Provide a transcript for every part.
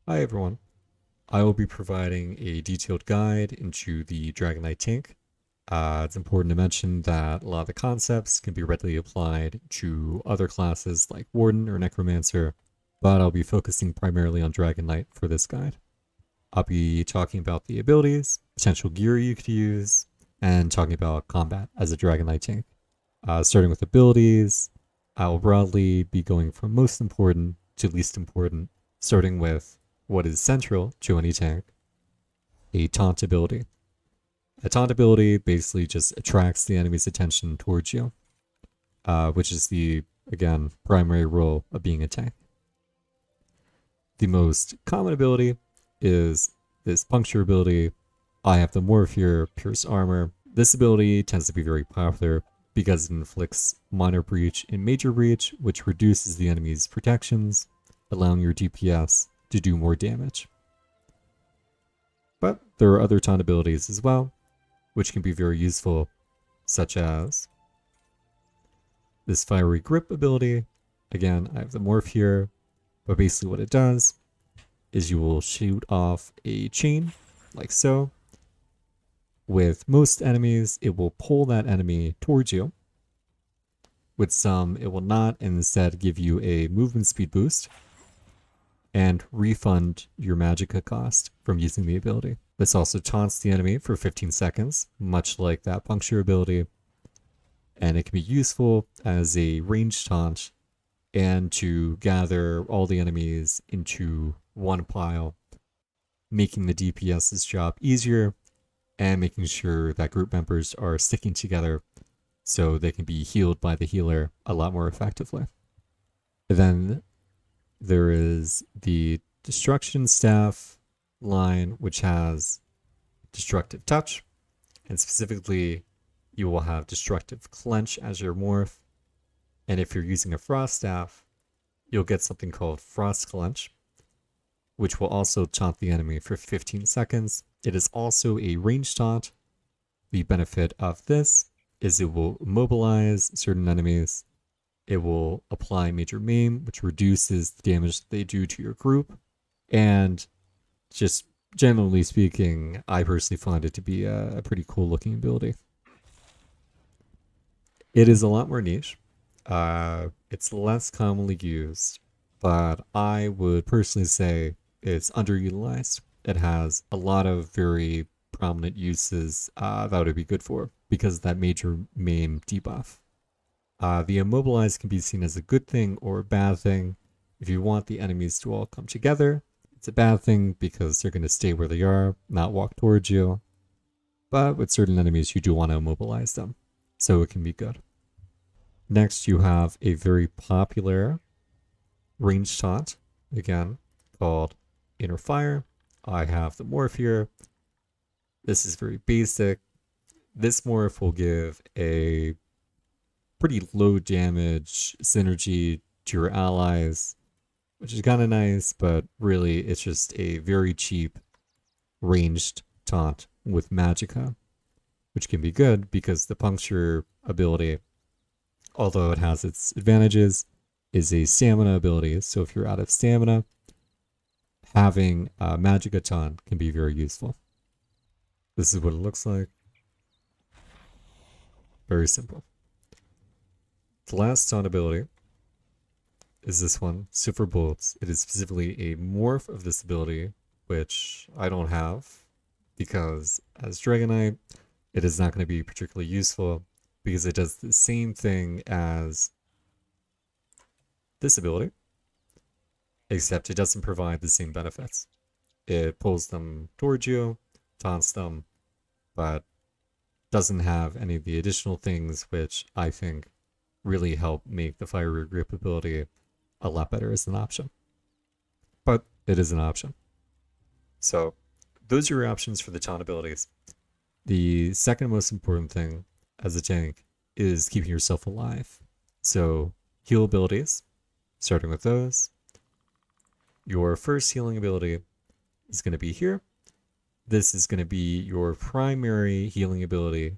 Hi everyone. I will be providing a detailed guide into the Dragonknight tank. It's important to mention that a lot of the concepts can be readily applied to other classes like Warden or Necromancer, but I'll be focusing primarily on Dragonknight for this guide. I'll be talking about the abilities, potential gear you could use, and talking about combat as a Dragonknight tank. Starting with abilities, I will broadly be going from most important to least important, starting with what is central to any tank, a taunt ability. A taunt ability basically just attracts the enemy's attention towards you, which is the, again, primary role of being a tank. The most common ability is this puncture ability. I have the Morph here, Pierce Armor. This ability tends to be very popular because it inflicts minor breach and major breach, which reduces the enemy's protections, allowing your DPS to do more damage. But there are other taunt abilities as well, which can be very useful, such as this Fiery Grip ability. Again, I have the Morph here, but basically what it does is you will shoot off a chain, like so. With most enemies, it will pull that enemy towards you. With some, it will not, and instead give you a movement speed boost and refund your magicka cost from using the ability. This also taunts the enemy for 15 seconds, much like that puncture ability, and it can be useful as a ranged taunt and to gather all the enemies into one pile, making the DPS's job easier and making sure that group members are sticking together so they can be healed by the healer a lot more effectively. Then there is the Destruction Staff line, which has Destructive Touch, and specifically you will have Destructive Clench as your morph. And if you're using a Frost Staff, you'll get something called Frost Clench, which will also taunt the enemy for 15 seconds. It is also a ranged taunt. The benefit of this is it will immobilize certain enemies. It will apply Major Maim, which reduces the damage that they do to your group. And just generally speaking, I personally find it to be a pretty cool looking ability. It is a lot more niche. It's less commonly used, but I would personally say it's underutilized. It has a lot of very prominent uses that would be good for because of that Major Maim debuff. The immobilize can be seen as a good thing or a bad thing. If you want the enemies to all come together, it's a bad thing because they're going to stay where they are, not walk towards you. But with certain enemies, you do want to immobilize them, so it can be good. Next, you have a very popular ranged taunt, again, called Inner Fire. I have the Morph here. This is very basic. This Morph will give a pretty low damage synergy to your allies, which is kind of nice, but really it's just a very cheap ranged taunt with magicka, which can be good because the puncture ability, although it has its advantages, is a stamina ability. So if you're out of stamina, having a magicka taunt can be very useful. This is what it looks like. Very simple. The last taunt ability is this one, Super Bullets. It is specifically a morph of this ability, which I don't have because as Dragonknight, it is not going to be particularly useful because it does the same thing as this ability, except it doesn't provide the same benefits. It pulls them towards you, taunts them, but doesn't have any of the additional things which I think really help make the Fiery Grip ability a lot better as an option. But it is an option. So those are your options for the taunt abilities. The second most important thing as a tank is keeping yourself alive. So heal abilities, starting with those. Your first healing ability is going to be here. This is going to be your primary healing ability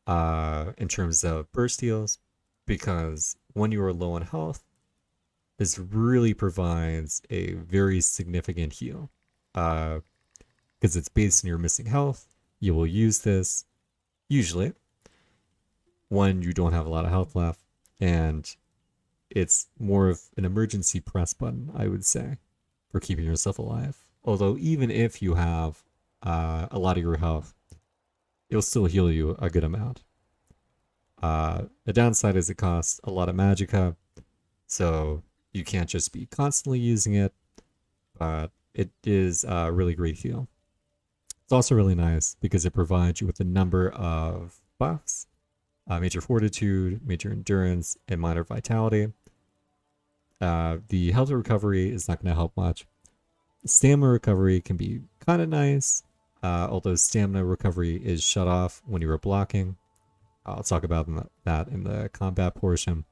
in terms of burst heals, because when you are low on health, this really provides a very significant heal. Because it's based on your missing health, you will use this usually when you don't have a lot of health left, and it's more of an emergency press button, I would say, for keeping yourself alive. Although even if you have a lot of your health, it'll still heal you a good amount. The downside is it costs a lot of magicka, so you can't just be constantly using it, but it is a really great heal. It's also really nice because it provides you with a number of buffs: major fortitude, major endurance, and minor vitality. The health recovery is not going to help much. Stamina recovery can be kind of nice, although stamina recovery is shut off when you are blocking. I'll talk about that in the combat portion.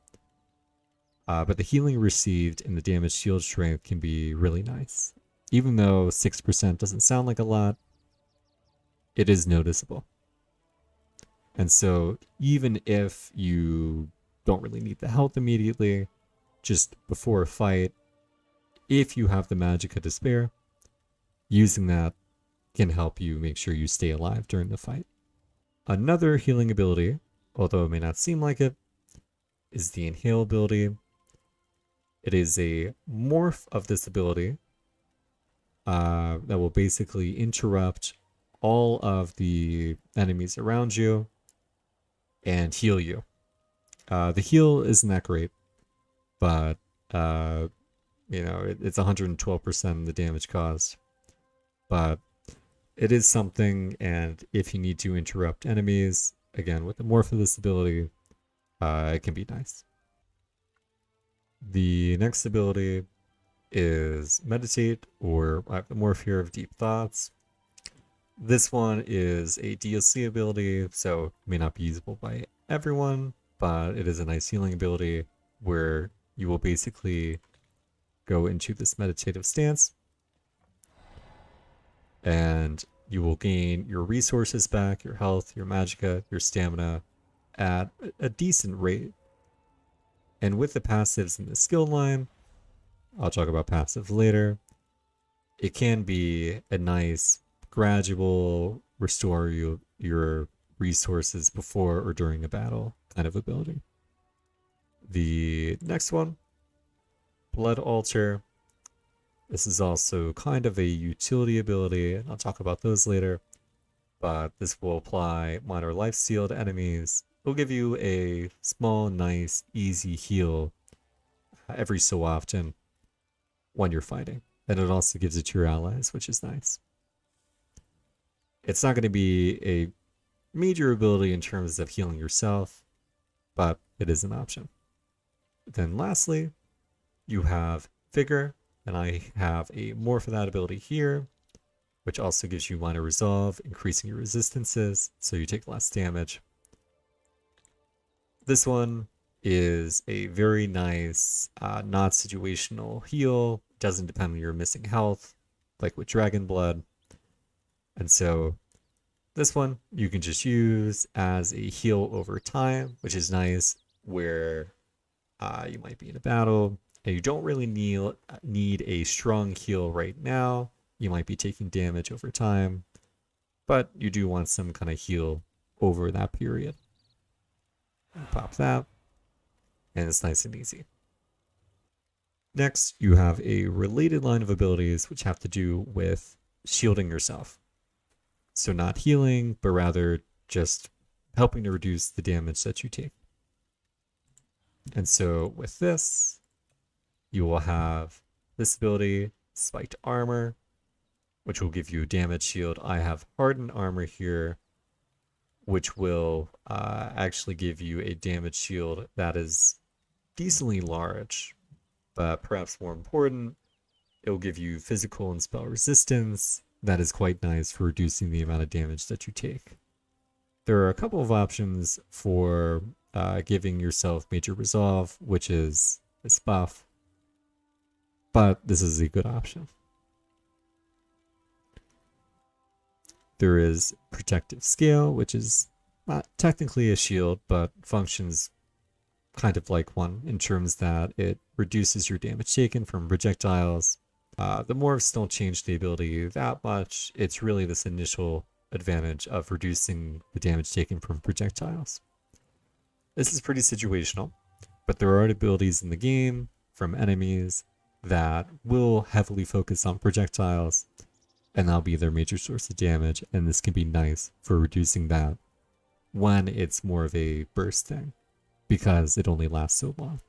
But the healing received and the damage shield strength can be really nice. Even though 6% doesn't sound like a lot, it is noticeable. And so even if you don't really need the health immediately, just before a fight, if you have the Magicka to spare, using that can help you make sure you stay alive during the fight. Another healing ability, although it may not seem like it, is the Inhale ability. It is a morph of this ability that will basically interrupt all of the enemies around you and heal you. The heal isn't that great, but it's 112% the damage caused. But it is something, and if you need to interrupt enemies, again, with the morph of this ability, it can be nice. The next ability is Meditate, or I have the morph here of Deep Thoughts. This one is a DLC ability, so it may not be usable by everyone, but it is a nice healing ability where you will basically go into this meditative stance and you will gain your resources back, your health, your magicka, your stamina at a decent rate. And with the passives in the skill line, I'll talk about passive later, it can be a nice gradual restore your resources before or during a battle kind of ability. The next one, Blood Altar. This is also kind of a utility ability, and I'll talk about those later. But this will apply minor life steal to enemies. It'll give you a small, nice, easy heal every so often when you're fighting. And it also gives it to your allies, which is nice. It's not going to be a major ability in terms of healing yourself, but it is an option. Then lastly, you have Vigor, and I have a morph of that ability here, which also gives you minor resolve, increasing your resistances, so you take less damage. This one is a very nice, not situational heal. Doesn't depend on your missing health, like with Dragon Blood. And so this one you can just use as a heal over time, which is nice, where you might be in a battle and you don't really need a strong heal right now. You might be taking damage over time, but you do want some kind of heal over that period. Pop that, and it's nice and easy. Next, you have a related line of abilities which have to do with shielding yourself. So not healing, but rather just helping to reduce the damage that you take. And so with this, you will have this ability, Spiked Armor, which will give you damage shield. I have Hardened Armor here, which will actually give you a damage shield that is decently large, but perhaps more important, it will give you physical and spell resistance. That is quite nice for reducing the amount of damage that you take. There are a couple of options for giving yourself major resolve, which is this buff, but this is a good option. There is Protective Scale, which is not technically a shield, but functions kind of like one in terms that it reduces your damage taken from projectiles. The morphs don't change the ability that much. It's really this initial advantage of reducing the damage taken from projectiles. This is pretty situational, but there are abilities in the game from enemies that will heavily focus on projectiles, and that'll be their major source of damage, and this can be nice for reducing that when it's more of a burst thing, because it only lasts so long.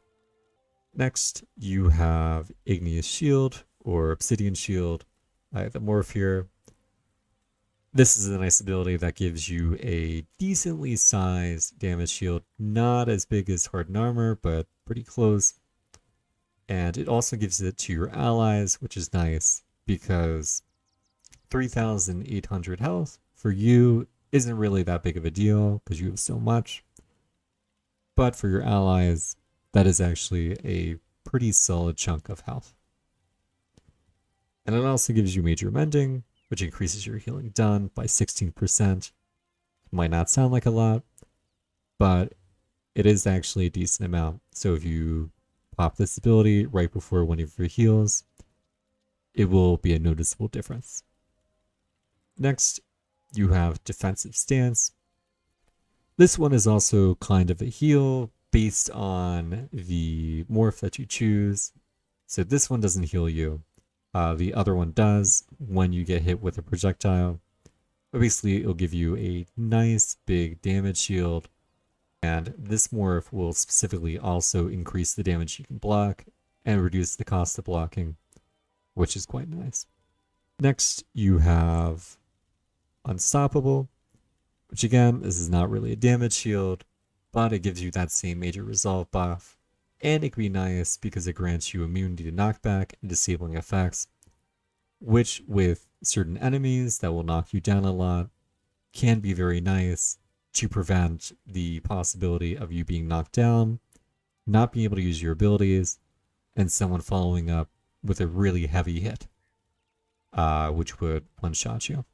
Next, you have Igneous Shield or Obsidian Shield. I have the morph here. This is a nice ability that gives you a decently sized damage shield, not as big as Hardened Armor, but pretty close. And it also gives it to your allies, which is nice because 3,800 health for you isn't really that big of a deal because you have so much. But for your allies, that is actually a pretty solid chunk of health. And it also gives you Major Mending, which increases your healing done by 16%. Might not sound like a lot, but it is actually a decent amount. So if you pop this ability right before one of your heals, it will be a noticeable difference. Next, you have Defensive Stance. This one is also kind of a heal based on the morph that you choose. So this one doesn't heal you. The other one does when you get hit with a projectile. But basically, it'll give you a nice big damage shield. And this morph will specifically also increase the damage you can block and reduce the cost of blocking, which is quite nice. Next, you have Unstoppable, which again, this is not really a damage shield, but it gives you that same major resolve buff. And it can be nice because it grants you immunity to knockback and disabling effects, which with certain enemies that will knock you down a lot can be very nice to prevent the possibility of you being knocked down, not being able to use your abilities, and someone following up with a really heavy hit, which would one-shot you.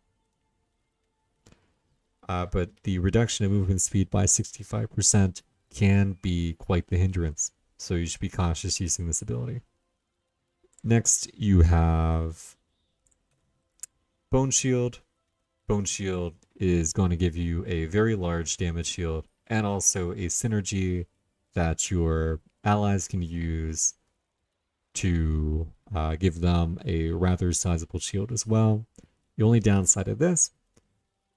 But the reduction of movement speed by 65% can be quite the hindrance, so you should be cautious using this ability. Next, you have Bone Shield. Bone Shield is going to give you a very large damage shield and also a synergy that your allies can use to give them a rather sizable shield as well. The only downside of this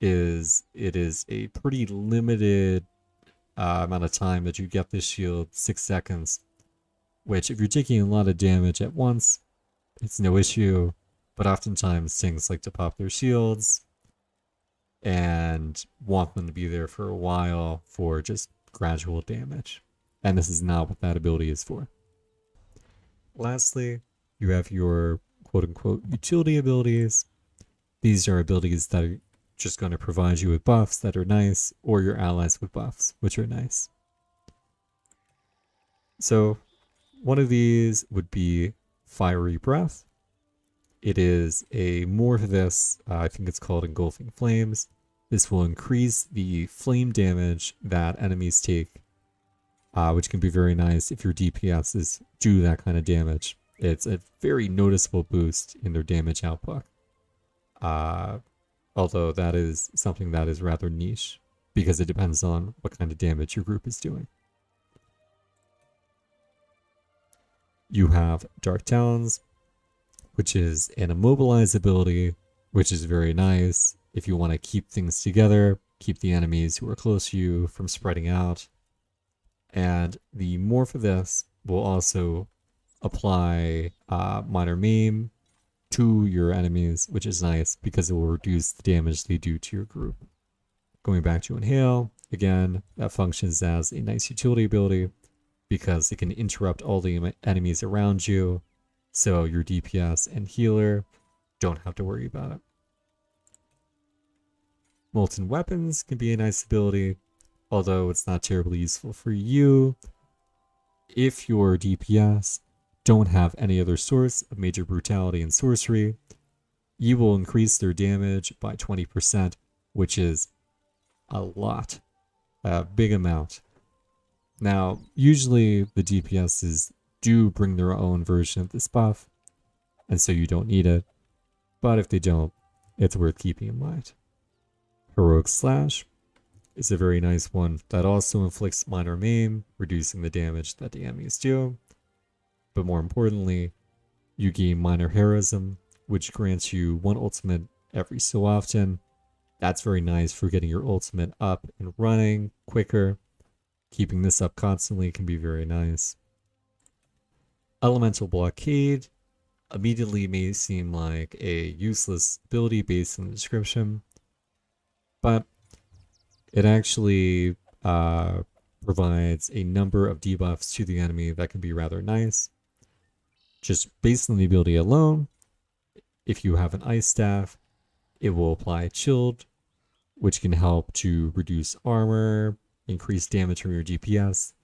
is it is a pretty limited amount of time that you get this shield, 6 seconds, which if you're taking a lot of damage at once, it's no issue, but oftentimes things like to pop their shields and want them to be there for a while for just gradual damage. And this is not what that ability is for. Lastly, you have your quote-unquote utility abilities. These are abilities that are just going to provide you with buffs that are nice, or your allies with buffs, which are nice. So one of these would be Fiery Breath. It is a morph of this, I think it's called Engulfing Flames. This will increase the flame damage that enemies take, which can be very nice if your DPSs do that kind of damage. It's a very noticeable boost in their damage output. Although that is something that is rather niche, because it depends on what kind of damage your group is doing. You have Dark Talons, which is an immobilize ability, which is very nice if you want to keep things together, keep the enemies who are close to you from spreading out. And the morph of this will also apply Minor Maim to your enemies, which is nice because it will reduce the damage they do to your group. Going back to Inhale, again, that functions as a nice utility ability because it can interrupt all the enemies around you, so your DPS and healer don't have to worry about it. Molten Weapons can be a nice ability, although it's not terribly useful for you if your DPS don't have any other source of major brutality and sorcery. You will increase their damage by 20%, which is a lot, a big amount. Now, usually the DPSs do bring their own version of this buff, and so you don't need it. But if they don't, it's worth keeping in mind. Heroic Slash is a very nice one that also inflicts minor maim, reducing the damage that the enemies do. But more importantly, you gain minor heroism, which grants you one ultimate every so often. That's very nice for getting your ultimate up and running quicker. Keeping this up constantly can be very nice. Elemental Blockade immediately may seem like a useless ability based on the description, but it actually provides a number of debuffs to the enemy that can be rather nice. Just based on the ability alone, if you have an Ice Staff, it will apply Chilled, which can help to reduce armor, increase damage from your DPS,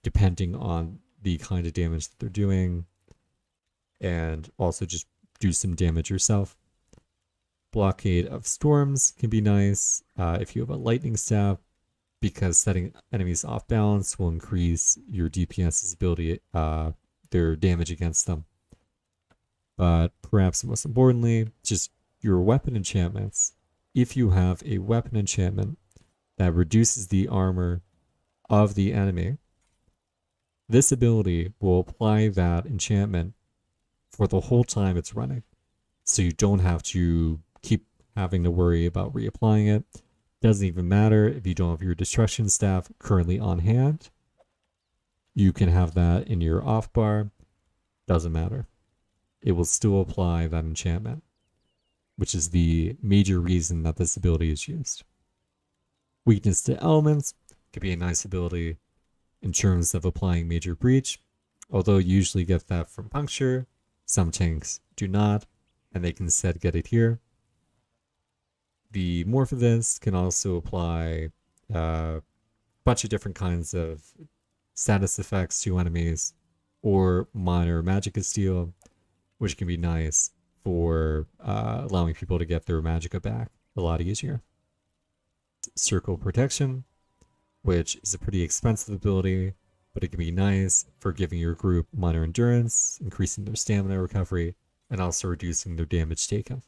depending on the kind of damage that they're doing, and also just do some damage yourself. Blockade of Storms can be nice if you have a Lightning Staff, because setting enemies off balance will increase your DPS's ability, their damage against them. But perhaps most importantly, just your weapon enchantments. If you have a weapon enchantment that reduces the armor of the enemy, this ability will apply that enchantment for the whole time it's running. So you don't have to keep having to worry about reapplying it. Doesn't even matter if you don't have your destruction staff currently on hand. You can have that in your off bar. Doesn't matter. It will still apply that enchantment, which is the major reason that this ability is used. Weakness to elements could be a nice ability in terms of applying major breach, although you usually get that from puncture. Some tanks do not, and they can instead get it here. The morph of this can also apply a bunch of different kinds of status effects to enemies, or minor magicka steal, which can be nice for allowing people to get their magicka back a lot easier. Circle Protection, which is a pretty expensive ability, but it can be nice for giving your group minor endurance, increasing their stamina recovery, and also reducing their damage taken.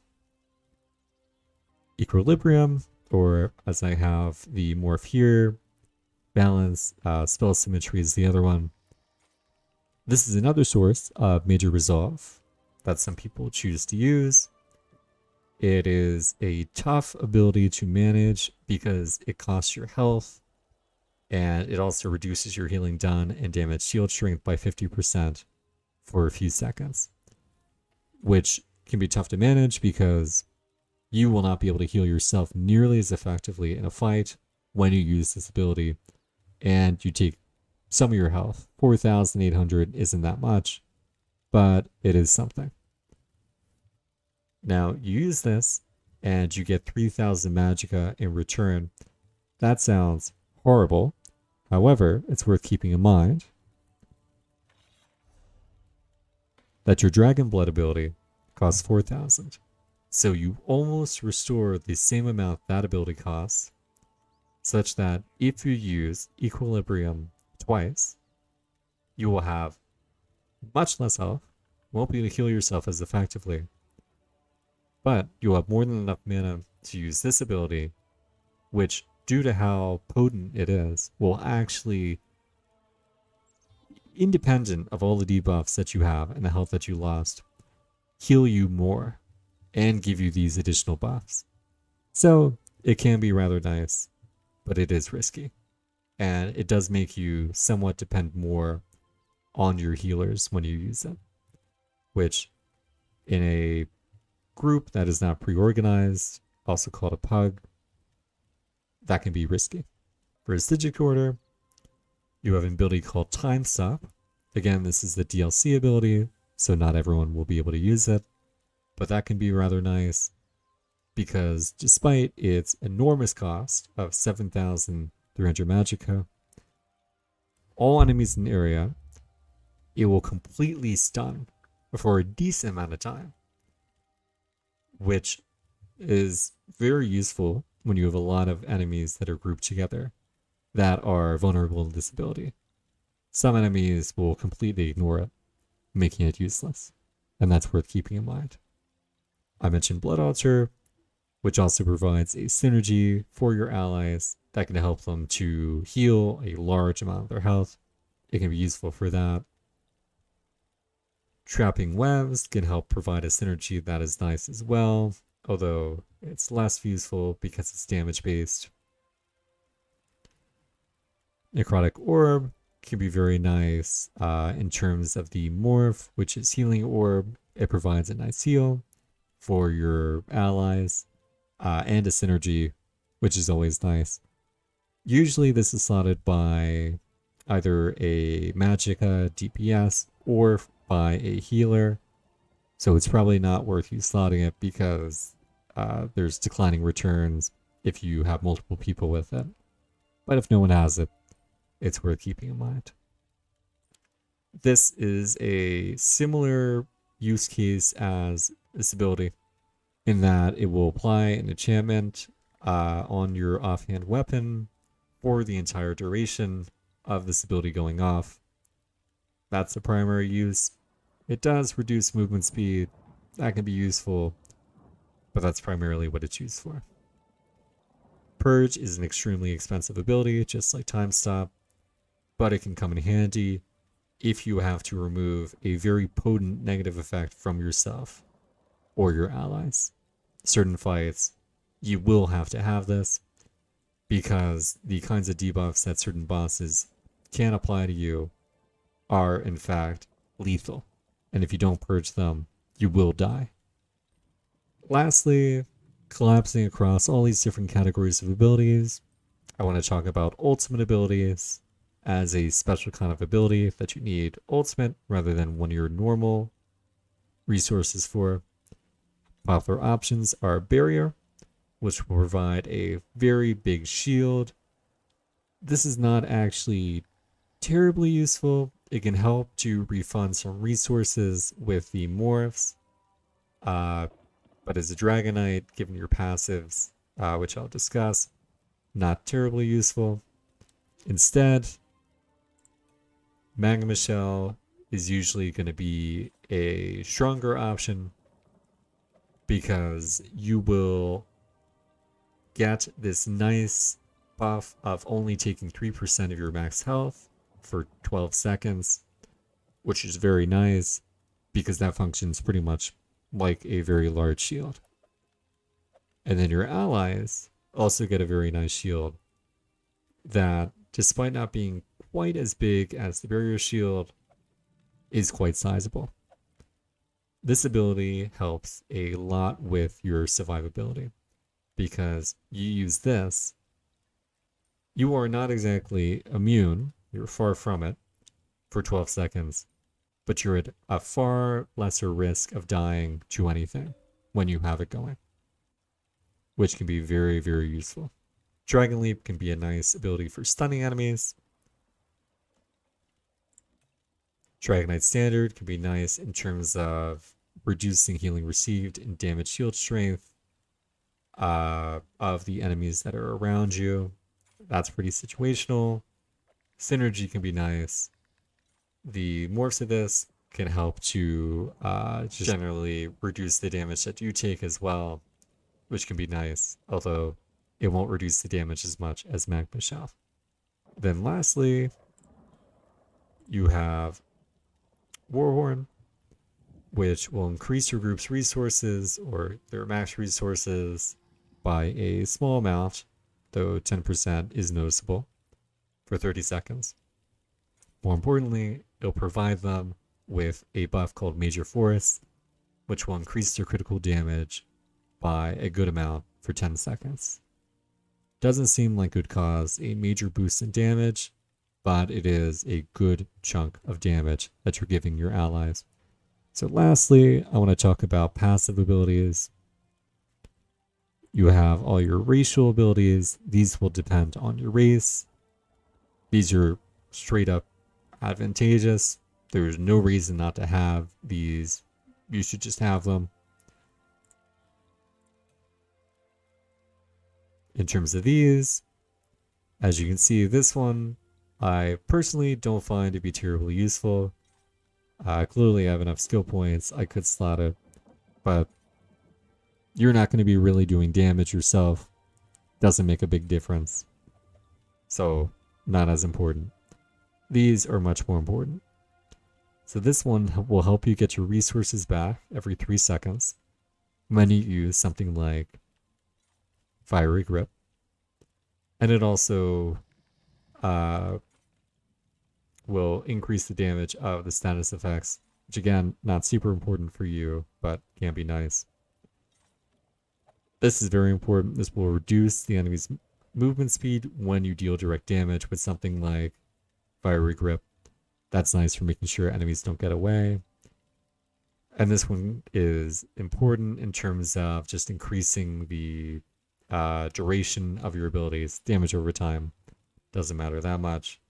Equilibrium, or as I have the morph here, Balance, Spell Symmetry is the other one. This is another source of major resolve that some people choose to use. It is a tough ability to manage because it costs your health, and it also reduces your healing done and damage shield strength by 50% for a few seconds, which can be tough to manage because you will not be able to heal yourself nearly as effectively in a fight when you use this ability, and you take some of your health. 4,800 isn't that much, but it is something. Now, you use this, and you get 3,000 magicka in return. That sounds horrible. However, it's worth keeping in mind that your Dragon Blood ability costs 4,000. So you almost restore the same amount that ability costs, such that if you use Equilibrium twice, you will have much less health, won't be able to heal yourself as effectively, but you'll have more than enough mana to use this ability, which, due to how potent it is, will actually, independent of all the debuffs that you have and the health that you lost, heal you more and give you these additional buffs. So it can be rather nice, but it is risky. And it does make you somewhat depend more on your healers when you use them, which in a group that is not pre-organized, also called a pug, that can be risky. For a Stygic Order, you have an ability called Time Stop. Again, this is the DLC ability, so not everyone will be able to use it, but that can be rather nice because despite its enormous cost of 7,300 magicka, all enemies in the area, it will completely stun for a decent amount of time, which is very useful when you have a lot of enemies that are grouped together that are vulnerable to this ability. some enemies will completely ignore it, making it useless, and that's worth keeping in mind. I mentioned Blood Altar, which also provides a synergy for your allies that can help them to heal a large amount of their health. It can be useful for that. Trapping Webs can help provide a synergy that is nice as well, although it's less useful because it's damage based. Necrotic Orb can be very nice in terms of the Morph, which is Healing Orb. It provides a nice heal for your allies and a synergy, which is always nice. Usually this is slotted by either a Magicka DPS or by a healer, so it's probably not worth you slotting it because there's declining returns if you have multiple people with it. But if no one has it, it's worth keeping in mind. This is a similar use case as this ability in that it will apply an enchantment on your offhand weapon for the entire duration of this ability going off. That's the primary use. It does reduce movement speed. That can be useful, but that's primarily what it's used for. Purge is an extremely expensive ability, just like Time Stop, but it can come in handy if you have to remove a very potent negative effect from yourself or your allies. Certain fights, you will have to have this because the kinds of debuffs that certain bosses can apply to you are, in fact, lethal. And if you don't purge them, you will die. Lastly, collapsing across all these different categories of abilities, I want to talk about ultimate abilities as a special kind of ability that you need ultimate rather than one of your normal resources for. Popular options are Barrier, which will provide a very big shield. This is not actually terribly useful. It can help to refund some resources with the morphs, but as a Dragonknight, given your passives, which I'll discuss, not terribly useful. Instead, Magma Shell is usually going to be a stronger option because you will get this nice buff of only taking 3% of your max health for 12 seconds, which is very nice because that functions pretty much like a very large shield. And then your allies also get a very nice shield that, despite not being quite as big as the barrier shield, is quite sizable. This ability helps a lot with your survivability because you use this. You are not exactly immune, you're far from it, for 12 seconds, but you're at a far lesser risk of dying to anything when you have it going, which can be very, very useful. Dragon Leap can be a nice ability for stunning enemies. Dragonknight Standard can be nice in terms of reducing healing received and damage shield strength of the enemies that are around you. That's pretty situational. Synergy can be nice. The morphs of this can help to just generally reduce the damage that you take as well, which can be nice, although it won't reduce the damage as much as Magma Shell. Then lastly, you have Warhorn, which will increase your group's resources or their max resources by a small amount, though 10% is noticeable, for 30 seconds. More importantly, it'll provide them with a buff called Major Force, which will increase their critical damage by a good amount for 10 seconds. Doesn't seem like it would cause a major boost in damage, but it is a good chunk of damage that you're giving your allies. So lastly, I want to talk about passive abilities. You have all your racial abilities. These will depend on your race. These are straight up advantageous. There's no reason not to have these. You should just have them. In terms of these, as you can see, this one I personally don't find it to be terribly useful. Clearly I have enough skill points, I could slot it, but you're not going to be really doing damage yourself. Doesn't make a big difference. So, not as important. These are much more important. So this one will help you get your resources back every 3 seconds when you use something like Fiery Grip. And it also will increase the damage of the status effects, which again, not super important for you, but can be nice. This is very important. This will reduce the enemy's movement speed when you deal direct damage with something like Fiery Grip. That's nice for making sure enemies don't get away. And this one is important in terms of just increasing the duration of your abilities. Damage over time doesn't matter that much,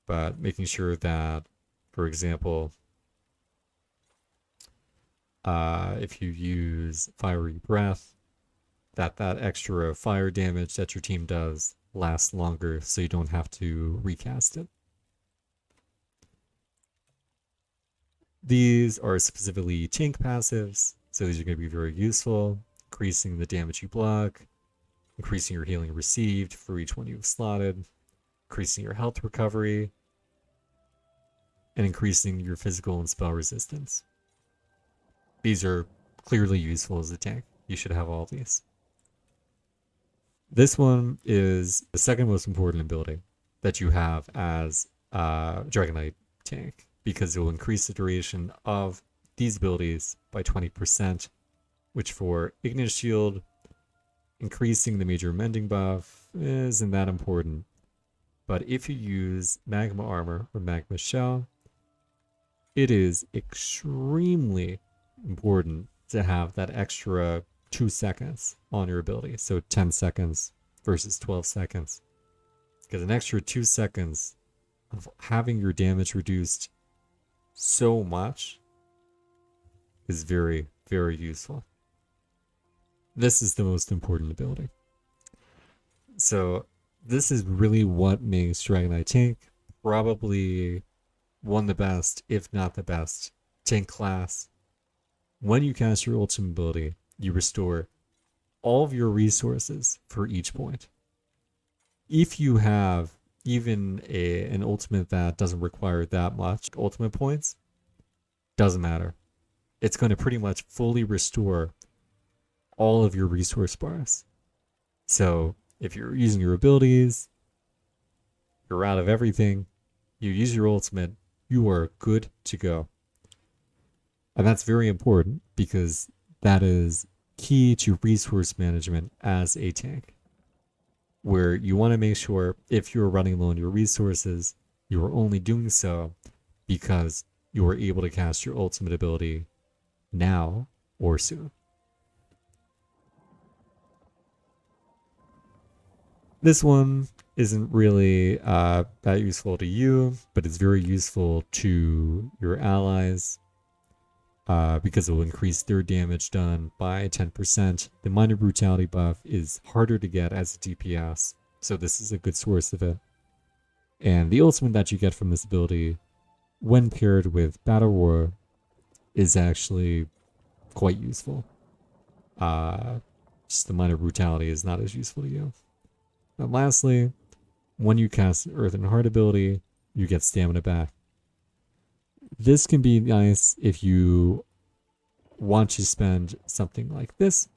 but making sure that, for example, if you use Fiery Breath, that extra fire damage that your team does lasts longer, so you don't have to recast it. These are specifically tank passives, so these are going to be very useful, increasing the damage you block, increasing your healing received for each one you've slotted, increasing your health recovery, and increasing your physical and spell resistance. These are clearly useful as a tank. You should have all these. This one is the second most important ability that you have as a Dragonknight tank, because it will increase the duration of these abilities by 20%, which for Ignis Shield, increasing the major mending buff isn't that important. But if you use Magma Armor or Magma Shell, it is extremely important to have that extra 2 seconds on your ability. So 10 seconds versus 12 seconds. Because an extra 2 seconds of having your damage reduced so much is very, very useful. This is the most important ability. So this is really what makes Dragonknight tank probably one of the best, if not the best, tank class. When you cast your ultimate ability, you restore all of your resources for each point. If you have even an ultimate that doesn't require that much ultimate points, doesn't matter. It's going to pretty much fully restore all of your resource bars. So if you're using your abilities, you're out of everything, you use your ultimate, you are good to go. And that's very important because that is key to resource management as a tank, where you want to make sure if you're running low on your resources, you're only doing so because you are able to cast your ultimate ability now or soon. This one isn't really that useful to you, but it's very useful to your allies because it will increase their damage done by 10%. The minor brutality buff is harder to get as a DPS, so this is a good source of it. And the ultimate that you get from this ability, when paired with Battle Roar, is actually quite useful. Just the minor brutality is not as useful to you. And lastly, when you cast an Earth and Heart ability, you get stamina back. This can be nice if you want to spend something like this.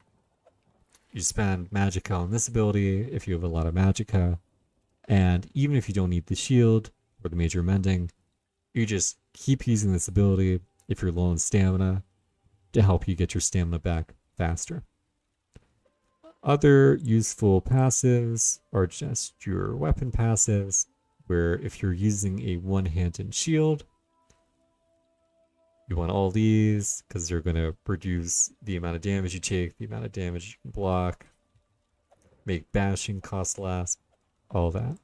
You spend Magicka on this ability if you have a lot of Magicka. And even if you don't need the shield or the major mending, you just keep using this ability if you're low on stamina to help you get your stamina back faster. Other useful passives are just your weapon passives, where if you're using a one-handed shield, you want all these because they're going to reduce the amount of damage you take, the amount of damage you can block, make bashing cost less, all that.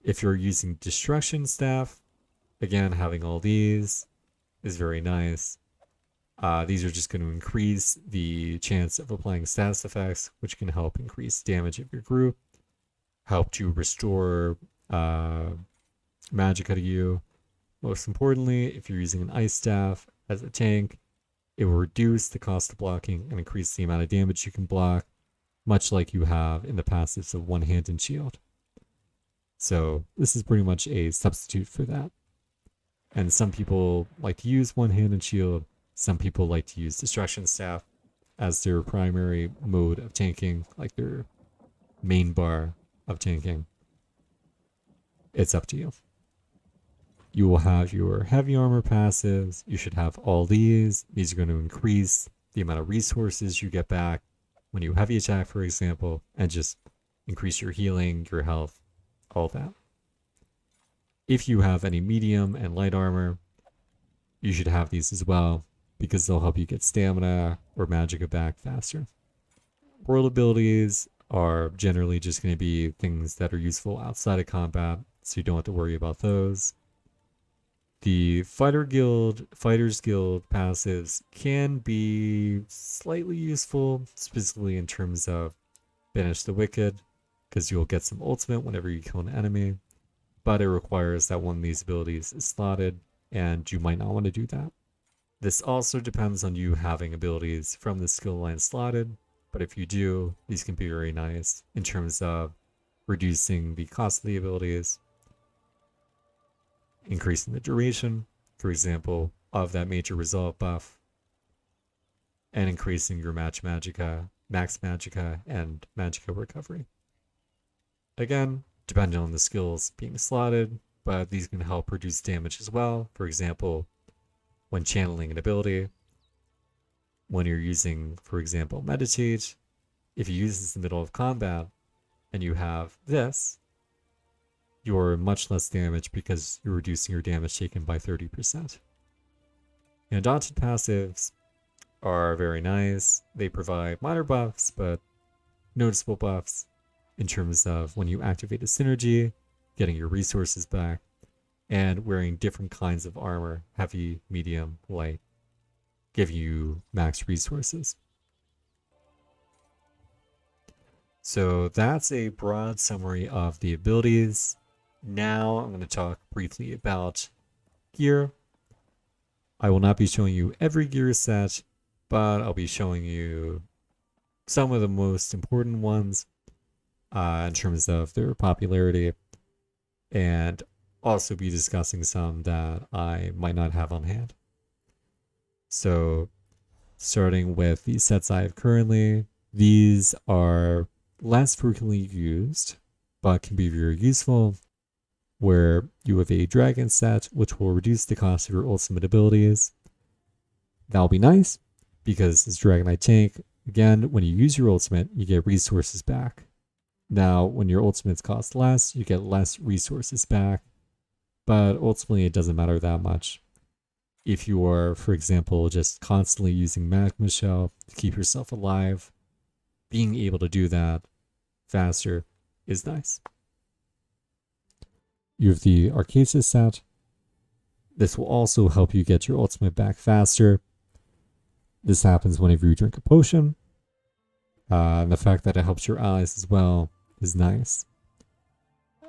If you're using destruction staff, again, having all these is very nice. These are just going to increase the chance of applying status effects, which can help increase damage of your group, help to restore magicka to you. Most importantly, if you're using an ice staff as a tank, it will reduce the cost of blocking and increase the amount of damage you can block, much like you have in the passives of One Hand and Shield. So this is pretty much a substitute for that. And some people like to use One Hand and Shield. Some people like to use Destruction Staff as their primary mode of tanking, like their main bar of tanking. It's up to you. You will have your heavy armor passives. You should have all these. These are going to increase the amount of resources you get back when you heavy attack, for example, and just increase your healing, your health, all that. If you have any medium and light armor, you should have these as well, because they'll help you get stamina or magicka back faster. World abilities are generally just going to be things that are useful outside of combat, so you don't have to worry about those. The Fighters Guild passives can be slightly useful, specifically in terms of Banish the Wicked, because you'll get some ultimate whenever you kill an enemy, but it requires that one of these abilities is slotted, and you might not want to do that. This also depends on you having abilities from the skill line slotted, but if you do, these can be very nice in terms of reducing the cost of the abilities, increasing the duration, for example, of that major result buff, and increasing your max magicka, and magicka recovery. Again, depending on the skills being slotted, but these can help reduce damage as well. For example, when channeling an ability, when you're using, for example, meditate, if you use this in the middle of combat and you have this, you're much less damage because you're reducing your damage taken by 30%. And Daunted passives are very nice. They provide minor buffs, but noticeable buffs in terms of when you activate a synergy, getting your resources back, and wearing different kinds of armor, heavy, medium, light, give you max resources. So that's a broad summary of the abilities. Now I'm going to talk briefly about gear. I will not be showing you every gear set, but I'll be showing you some of the most important ones in terms of their popularity, and also be discussing some that I might not have on hand. So starting with the sets I have currently, these are less frequently used, but can be very useful, where you have a dragon set, which will reduce the cost of your ultimate abilities. That'll be nice, because as Dragonknight tank, again, when you use your ultimate, you get resources back. Now, when your ultimates cost less, you get less resources back, but ultimately it doesn't matter that much. If you are, for example, just constantly using Magma Shell to keep yourself alive, being able to do that faster is nice. You have the Arcasis set. This will also help you get your ultimate back faster. This happens whenever you drink a potion. And the fact that it helps your allies as well is nice.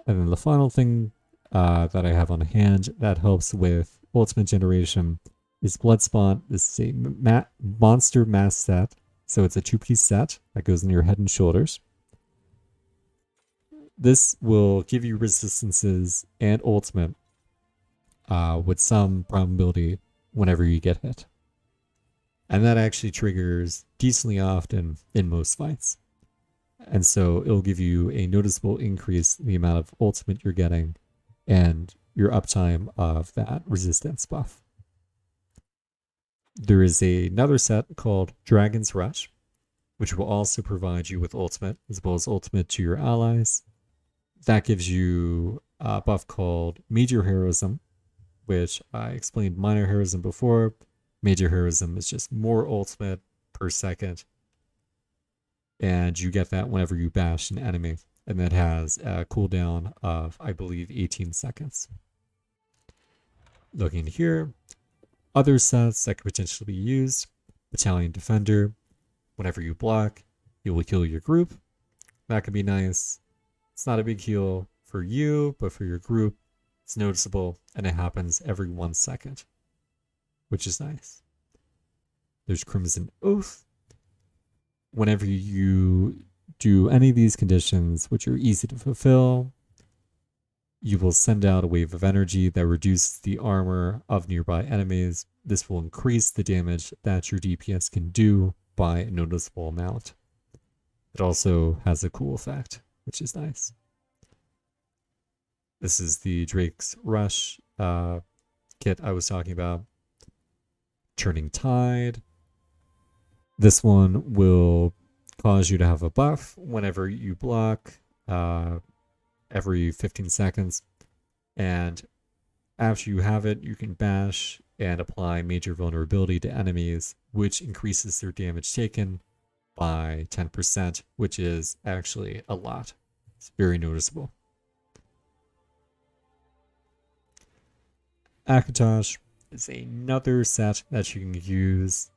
And then the final thing that I have on hand that helps with ultimate generation is Bloodspawn. This is a monster mass set. So it's a 2-piece set that goes in your head and shoulders. This will give you resistances and ultimate with some probability whenever you get hit. And that actually triggers decently often in most fights. And so it'll give you a noticeable increase in the amount of ultimate you're getting and your uptime of that resistance buff. There is another set called Dragon's Rush, which will also provide you with ultimate, as well as ultimate to your allies. That gives you a buff called Major Heroism, which I explained minor heroism before. Major heroism is just more ultimate per second, and you get that whenever you bash an enemy, and that has a cooldown of, I believe, 18 seconds. Looking here, other sets that could potentially be used: Battalion Defender. Whenever you block, you will heal your group. That could be nice. It's not a big heal, for you, but for your group, it's noticeable, and it happens every 1 second, which is nice. There's Crimson Oath. Whenever you do any of these conditions, which are easy to fulfill, you will send out a wave of energy that reduces the armor of nearby enemies. This will increase the damage that your DPS can do by a noticeable amount. It also has a cool effect, which is nice. This is the Drake's Rush kit I was talking about. Turning Tide. This one will cause you to have a buff whenever you block every 15 seconds. And after you have it, you can bash and apply major vulnerability to enemies, which increases their damage taken by 10%, which is actually a lot. It's very noticeable. Akatosh is another set that you can use,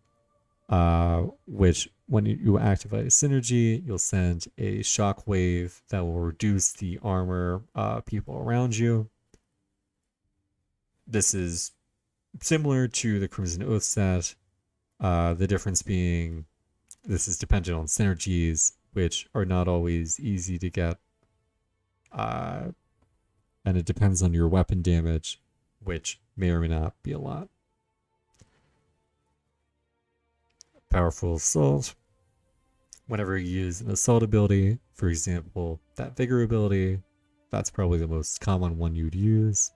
which when you activate a synergy, you'll send a shockwave that will reduce the armor of people around you. This is similar to the Crimson Oath set, the difference being this is dependent on synergies, which are not always easy to get, and it depends on your weapon damage, which may or may not be a lot. Powerful Assault. Whenever you use an assault ability, for example, that Vigor ability, that's probably the most common one you'd use.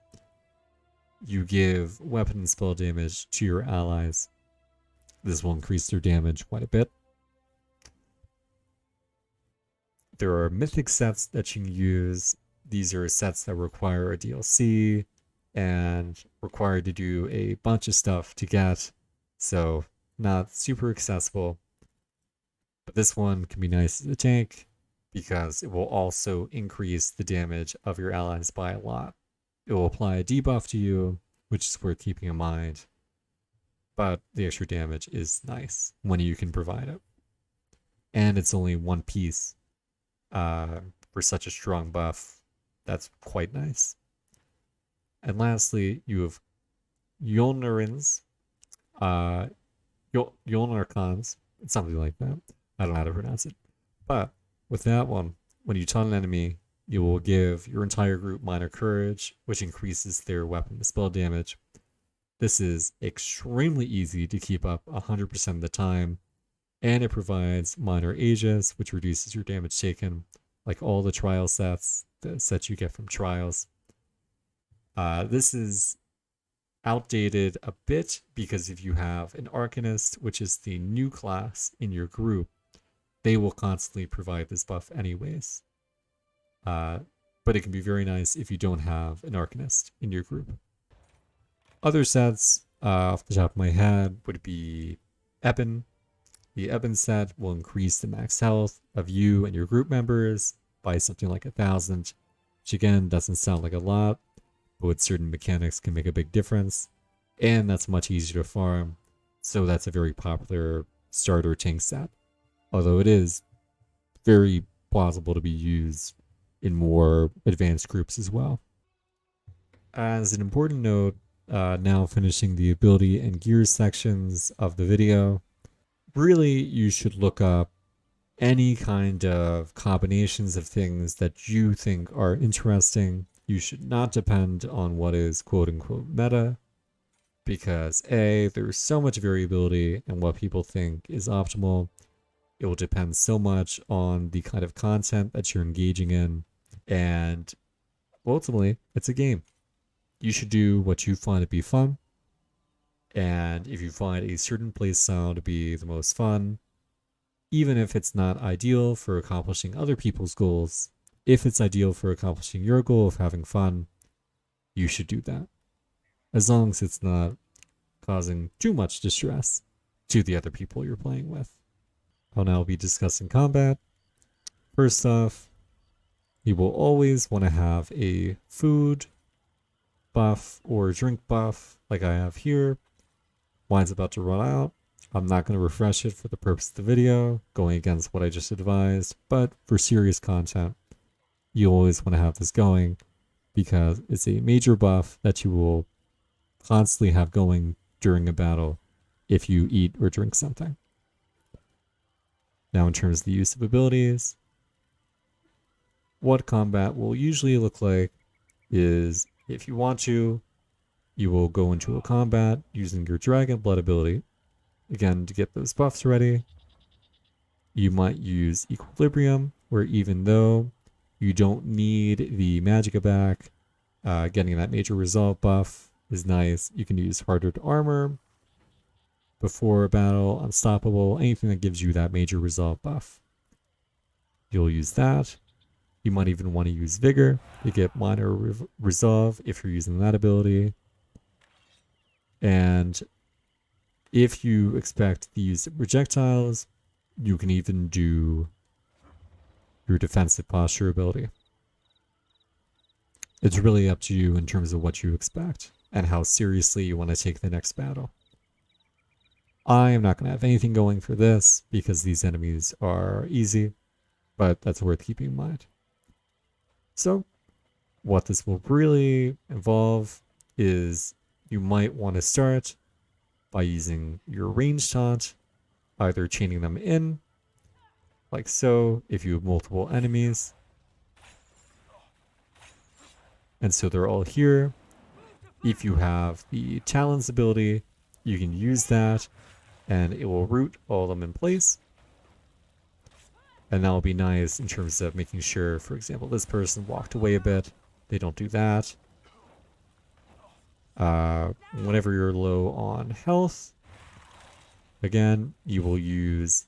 You give weapon and spell damage to your allies. This will increase their damage quite a bit. There are mythic sets that you can use. These are sets that require a DLC and require to do a bunch of stuff to get, so not super accessible. But this one can be nice as a tank because it will also increase the damage of your allies by a lot. It will apply a debuff to you, which is worth keeping in mind, but the extra damage is nice when you can provide it. And it's only one piece for such a strong buff. That's quite nice. And lastly, you have Yolnarins, Yolnarkans, something like that. I don't know how to pronounce it. But with that one, when you taunt an enemy, you will give your entire group Minor Courage, which increases their weapon to spell damage. This is extremely easy to keep up 100% of the time, and it provides Minor Aegis, which reduces your damage taken, like all the trial sets, the sets you get from trials. This is outdated a bit because if you have an Arcanist, which is the new class in your group, they will constantly provide this buff anyways. But it can be very nice if you don't have an Arcanist in your group. Other sets, off the top of my head, would be Eben. The Eben set will increase the max health of you and your group members by something like 1,000, which again doesn't sound like a lot, but with certain mechanics can make a big difference. And that's much easier to farm, so that's a very popular starter tank set. Although it is very plausible to be used in more advanced groups as well. As an important note, now finishing the ability and gear sections of the video, really you should look up any kind of combinations of things that you think are interesting. You should not depend on what is quote-unquote meta, because A, there's so much variability in what people think is optimal. It will depend so much on the kind of content that you're engaging in, and ultimately, it's a game. You should do what you find to be fun, and if you find a certain playstyle to be the most fun, even if it's not ideal for accomplishing other people's goals, if it's ideal for accomplishing your goal of having fun, you should do that. As long as it's not causing too much distress to the other people you're playing with. I'll now be discussing combat. First off, you will always want to have a food buff or drink buff like I have here. Mine's about to run out. I'm not going to refresh it for the purpose of the video, going against what I just advised, but for serious content, you always want to have this going because it's a major buff that you will constantly have going during a battle if you eat or drink something. Now in terms of the use of abilities, what combat will usually look like is if you want to, you will go into a combat using your Dragon Blood ability, again to get those buffs ready. You might use Equilibrium, where even though you don't need the Magicka back, getting that major resolve buff is nice. You can use Hardened Armor before a battle, Unstoppable, anything that gives you that major resolve buff. You'll use that. You might even want to use Vigor to get minor resolve if you're using that ability. And if you expect the use of projectiles, you can even do your defensive posture ability. It's really up to you in terms of what you expect and how seriously you want to take the next battle. I am not going to have anything going for this because these enemies are easy, but that's worth keeping in mind. So, what this will really involve is you might want to start by using your range taunt, either chaining them in, like so, if you have multiple enemies. And so they're all here. If you have the Talons ability, you can use that, and it will root all of them in place. And that will be nice in terms of making sure, for example, this person walked away a bit. They don't do that. Whenever you're low on health, again, you will use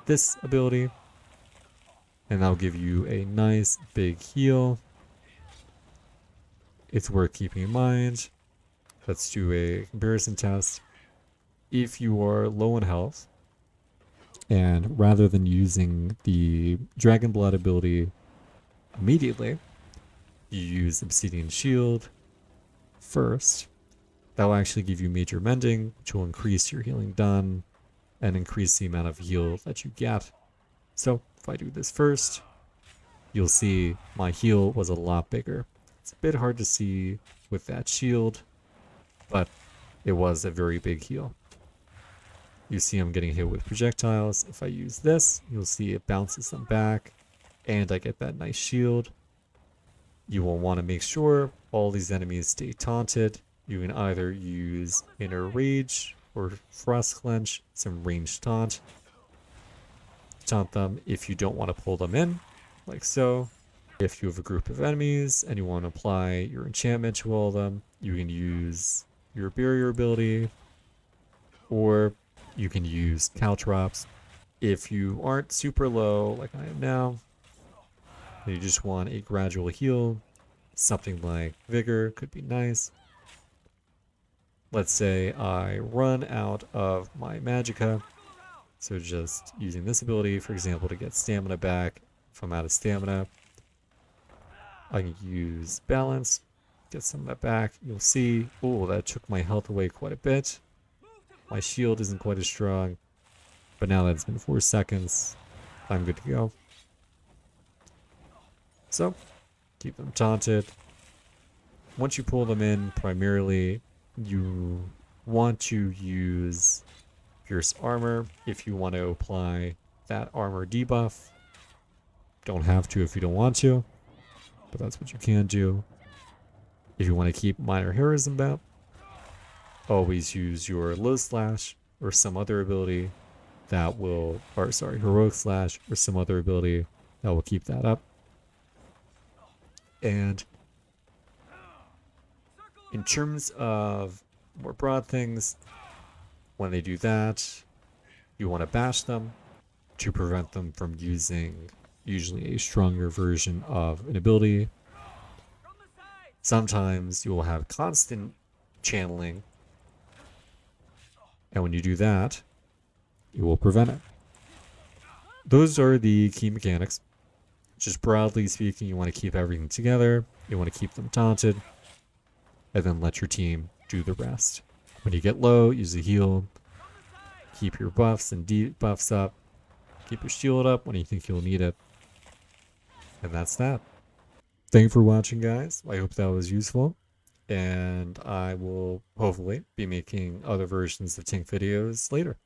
this ability, and that'll give you a nice big heal. It's worth keeping in mind. Let's do a comparison test. If you are low on health, and rather than using the Dragon Blood ability immediately, you use Obsidian Shield first. That will actually give you Major Mending, which will increase your healing done and increase the amount of heal that you get. So if I do this first, you'll see my heal was a lot bigger. It's a bit hard to see with that shield, but it was a very big heal. You see I'm getting hit with projectiles. If I use this, you'll see it bounces them back, and I get that nice shield. You will want to make sure all these enemies stay taunted. You can either use Inner Rage or Frost Clench, some ranged taunt. Taunt them if you don't want to pull them in, like so. If you have a group of enemies and you want to apply your enchantment to all of them, you can use your barrier ability, or you can use Caltrops. If you aren't super low, like I am now, and you just want a gradual heal, something like Vigor could be nice. Let's say I run out of my Magicka, so just using this ability, for example, to get stamina back. If I'm out of stamina, I can use Balance, get some of that back. You'll see, oh, that took my health away quite a bit. My shield isn't quite as strong, but now that it's been 4 seconds, I'm good to go. So, keep them taunted. Once you pull them in, primarily, you want to use Pierce Armor if you want to apply that armor debuff. Don't have to if you don't want to, but that's what you can do. If you want to keep Minor Heroism about, always use your Low Slash or some other ability that will, or sorry, Heroic Slash or some other ability that will keep that up. And in terms of more broad things, when they do that, you want to bash them to prevent them from using usually a stronger version of an ability. Sometimes you will have constant channeling, and when you do that, you will prevent it. Those are the key mechanics. Just broadly speaking, you want to keep everything together, you want to keep them taunted, and then let your team do the rest. When you get low, use a heal, keep your buffs and debuffs up, keep your shield up when you think you'll need it, And that's that. Thank you for watching, guys. I hope that was useful. And I will hopefully be making other versions of tank videos later.